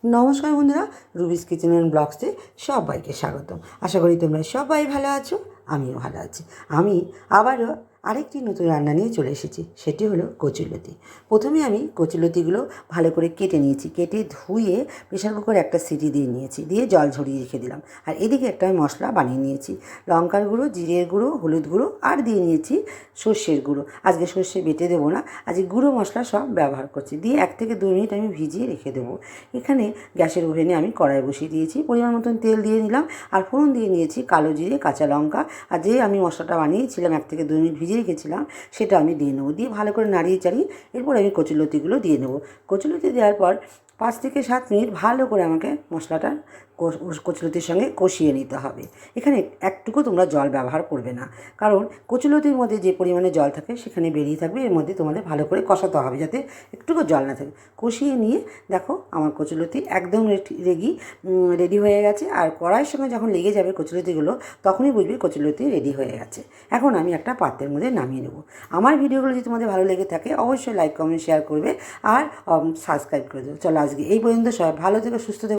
নমস্কার বন্ধুরা, রুবিস kitchen and ব্লগসে সবাইকে স্বাগতম। আশা করি তোমরা সবাই ভালো আছো, আমিও ভালো আছি। আমি আবারও আরেকটি নতুন রান্না নিয়ে চলে এসেছি, সেটি হলো কচুলতি। প্রথমে আমি কচুলতিগুলো ভালো করে কেটে নিয়েছি, কেটে ধুয়ে প্রেশার কুকারে একটা সিটি দিয়ে নিয়েছি, দিয়ে জল ঝরিয়ে রেখে দিলাম। আর এদিকে একটা মশলা বানিয়ে নিয়েছি, লঙ্কার গুঁড়ো, জিরের গুঁড়ো, হলুদ গুঁড়ো, আর দিয়ে নিয়েছি সর্ষের গুঁড়ো। আজকে সর্ষে বেটে দেবো না, আজকে গুঁড়ো মশলা সব ব্যবহার করছি। দিয়ে 1 থেকে 2 মিনিট আমি ভিজিয়ে রেখে দেবো। এখানে গ্যাসের ওভেনে আমি কড়াই বসিয়ে দিয়েছি, পরিমাণ মতন তেল দিয়ে নিলাম, আর ফোড়ন দিয়ে নিয়েছি কালো জিরে, কাঁচা লঙ্কা, আর যে আমি মশলাটা বানিয়েছিলাম 1 থেকে 2 মিনিট ভিজিয়ে রেখেছিলাম সেটা আমি দিয়ে নেবো। দিয়ে ভালো করে নাড়িয়ে চাড়িয়ে এরপর আমি কচুলতিগুলো দিয়ে নেবো। কচুলতি দেওয়ার পর 5 থেকে 7 মিনিট ভালো করে আমাকে মশলাটা কচুলতির সঙ্গে কষিয়ে নিতে হবে। এখানে একটুকু তোমরা জল ব্যবহার করবে না, কারণ কচুলতির মধ্যে যে পরিমাণে জল থাকে সেখানে বেরিয়ে থাকবে, এর মধ্যে তোমাদের ভালো করে কষাতে হবে যাতে একটুকু জল না থাকে। কষিয়ে নিয়ে দেখো আমার কচুলতি একদম রেডি হয়ে গেছে। আর কড়াইয়ের সঙ্গে যখন লেগে যাবে কচুলতিগুলো, তখনই বুঝবে কচুলতি রেডি হয়ে গেছে। এখন আমি একটা পাত্রের মধ্যে নামিয়ে নেব। আমার ভিডিওগুলো যদি তোমাদের ভালো লেগে থাকে অবশ্যই লাইক, কমেন্ট, শেয়ার করবে আর সাবস্ক্রাইব করে দেবে। চলো আজকে এই পর্যন্ত, সবাই ভালো থেকো, সুস্থ থেকো।